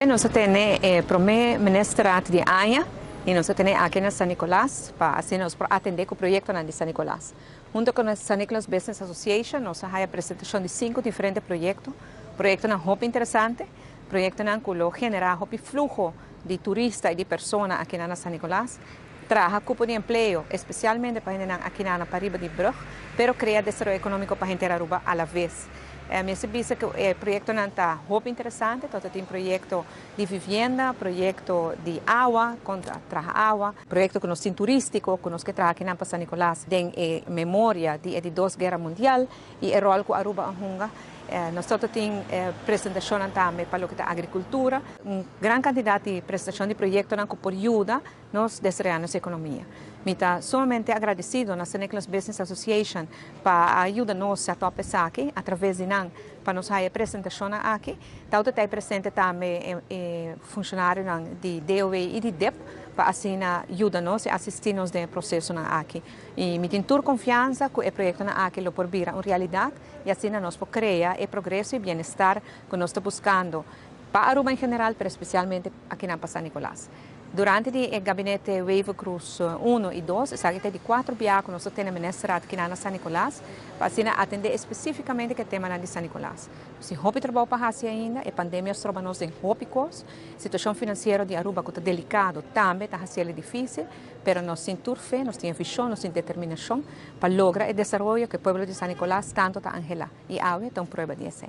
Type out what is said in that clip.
Nós temos prome ministrat de Anha e nós temos aqui na San Nicolás para assim nós atender com o projeto na de San Nicolás. Junto com a San Nicolás Business Association, nós temos a apresentação de 5 diferentes projetos. Projeto na roupa interessante, projeto na que genera roupa flujo de turistas e de pessoas aqui na San Nicolás. Traga cupo de emprego, especialmente para gente aqui na Pariba de Brug, pero cria desarrollo econômico para a gente Aruba a la vez. Me dice que o projeto não está muito interessante, todo tem projeto de vivienda, projeto de água, contra traga água, projeto que nós tem turístico, que nós que traga aqui na San Nicolás, tem memória de 2 guerras mundiais e o rol que Aruba anhunga. Nós temos apresentação também para o que é a agricultura, grande quantidade de apresentação de projetos que por ajuda nos desarrollar nossa economia. Me está somente agradecido na San Nicolás Business Association para ajudar-nos a pensar aqui, através de nós, para nos fazer apresentação aqui. Tanto está presente também funcionários de DOE e de DEP, para assim ajudar-nos e assistir-nos no processo aqui. E me tem toda confiança que o projeto aqui lo por vir uma realidade e assim nós podemos criar o progresso e bem-estar que nós estamos buscando para Aruba em geral, mas especialmente aqui na San Nicolás. Durante o gabinete Wave Cruz 1 e 2, sabe de 4 viagens nós temos ministrado aqui na San Nicolás, para assim atender especificamente o tema de San Nicolás. Se houve trabalho para fazer ainda, a pandemia se trouxe em hópicos, a situação financeira de Aruba que está delicado também, está sendo difícil, mas nós temos fé, nós temos visão, nós temos determinação para lograr o desenvolvimento que o povo de San Nicolás tanto está angelado. E agora é uma prova disso.